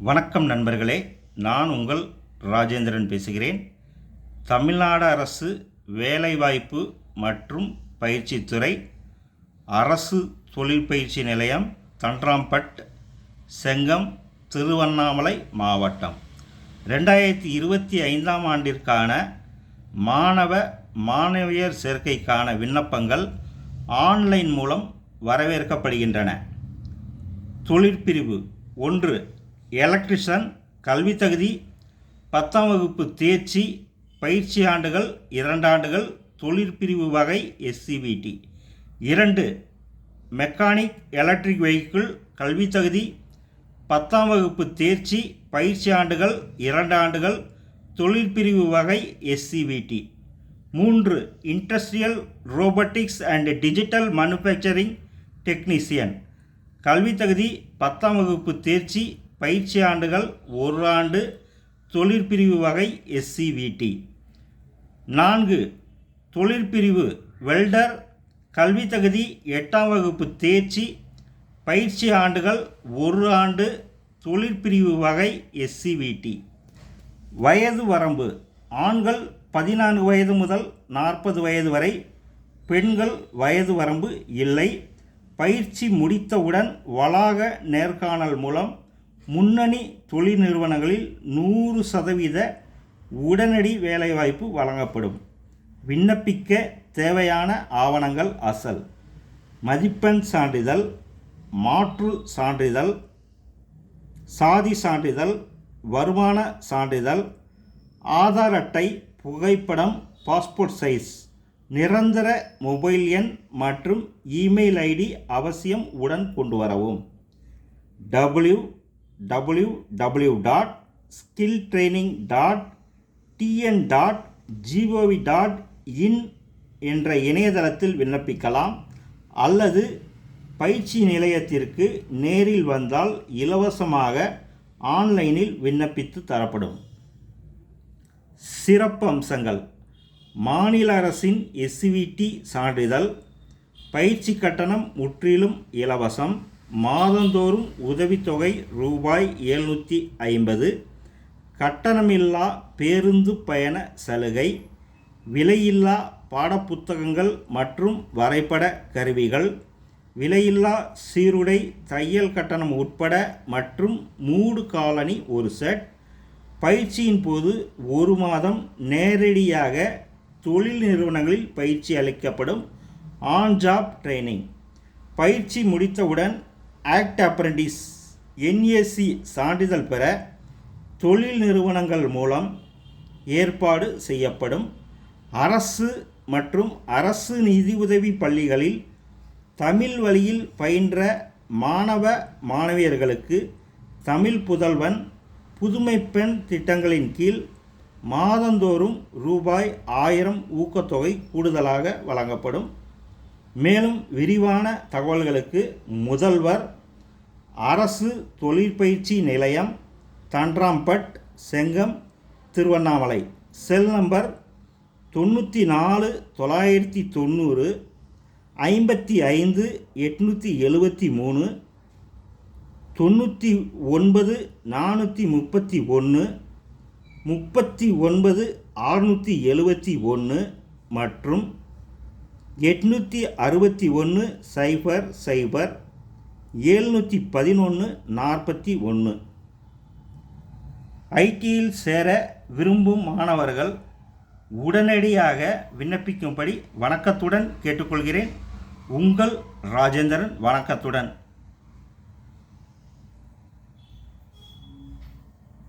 வணக்கம் நண்பர்களே, நான் உங்கள் ராஜேந்திரன் பேசுகிறேன். தமிழ்நாடு அரசு வேலைவாய்ப்பு மற்றும் பயிற்சித்துறை அரசு தொழிற்பயிற்சி நிலையம், தண்டராம்பட், செங்கம், திருவண்ணாமலை மாவட்டம் 2025ஆம் ஆண்டிற்கான மாணவியர் சேர்க்கைக்கான விண்ணப்பங்கள் ஆன்லைன் மூலம் வரவேற்கப்படுகின்றன. தொழிற்பிரிவு 1, எலக்ட்ரிஷியன், கல்வி தகுதி 10ஆம் வகுப்பு தேர்ச்சி, பயிற்சி ஆண்டுகள் 2 ஆண்டுகள், தொழிற்பிரிவு வகை SCVT. 2, மெக்கானிக் எலக்ட்ரிக் வெஹிக்கிள், கல்வி தகுதி 10ஆம் வகுப்பு தேர்ச்சி, பயிற்சி ஆண்டுகள் 2 ஆண்டுகள், தொழிற்பிரிவு வகை SCVT. 3, industrial robotics and digital manufacturing technician, கல்வி தகுதி 10ஆம் வகுப்பு தேர்ச்சி, பயிற்சி ஆண்டுகள் 1 ஆண்டு, தொழிற்பிரிவு வகை SCVT. 4, தொழிற்பிரிவு வெல்டர், கல்வி தகுதி 8ஆம் வகுப்பு தேர்ச்சி, பயிற்சி ஆண்டுகள் 1 ஆண்டு, தொழிற்பிரிவு வகை SCVT. வயது வரம்பு: ஆண்கள் 14 வயது முதல் 40 வயது வரை, பெண்கள் வயது வரம்பு இல்லை. பயிற்சி முடித்தவுடன் வளாக நேர்காணல் மூலம் முன்னணி தொழில் நிறுவனங்களில் 100% உடனடி வேலைவாய்ப்பு வழங்கப்படும். விண்ணப்பிக்க தேவையான ஆவணங்கள்: அசல் மதிப்பெண் சான்றிதழ், மாற்று சான்றிதழ், சாதி சான்றிதழ், வருமான சான்றிதழ், ஆதார் அட்டை, புகைப்படம், பாஸ்போர்ட் சைஸ், நிரந்தர மொபைல் எண் மற்றும் இமெயில் ஐடி அவசியம் உடன் கொண்டு வரவும். www.skilltraining.tn.gov.in என்ற இணையதளத்தில் விண்ணப்பிக்கலாம் அல்லது பயிற்சி நிலையத்திற்கு நேரில் வந்தால் இலவசமாக ஆன்லைனில் விண்ணப்பித்து தரப்படும். சிறப்பு அம்சங்கள்: மாநில அரசின் SCVT சான்றிதழ், பயிற்சி கட்டணம் முற்றிலும் இலவசம், மாதந்தோறும் உதவித்தொகை ரூபாய் 750, கட்டணமில்லா பேருந்து பயண சலுகை, விலையில்லா பாடப்புத்தகங்கள் மற்றும் வரைபட கருவிகள், விலையில்லா சீருடை, தையல் கட்டணம் உட்பட மற்றும் மூடு காலணி ஒரு செட். பயிற்சியின் போது 1 மாதம் நேரடியாக தொழில் நிறுவனங்களில் பயிற்சி அளிக்கப்படும். On job training. பயிற்சி முடித்தவுடன் ஆக்ட் அப்ரெண்டிஸ் NAC சான்றிதழ் பெற தொழில் நிறுவனங்கள் மூலம் ஏற்பாடு செய்யப்படும். அரசு மற்றும் அரசு நிதியுதவி பள்ளிகளில் தமிழ் வழியில் பயின்ற மாணவியர்களுக்கு தமிழ் புதல்வன், புதுமை பெண் திட்டங்களின் கீழ் மாதந்தோறும் ரூபாய் 1000 ஊக்கத்தொகை கூடுதலாக வழங்கப்படும். மேலும் விரிவான தகவல்களுக்கு முதல்வர், அரசு தொழிற்பயிற்சி நிலையம், தண்டராம்பட், செங்கம், திருவண்ணாமலை. செல் நம்பர் 94 990 55 873, 99 431 39 671 மற்றும் 861 00 711 41. ஐடியில் சேர விரும்பும் மாணவர்கள் உடனடியாக விண்ணப்பிக்கும்படி வணக்கத்துடன் கேட்டுக்கொள்கிறேன். உங்கள் ராஜேந்திரன். வணக்கத்துடன்.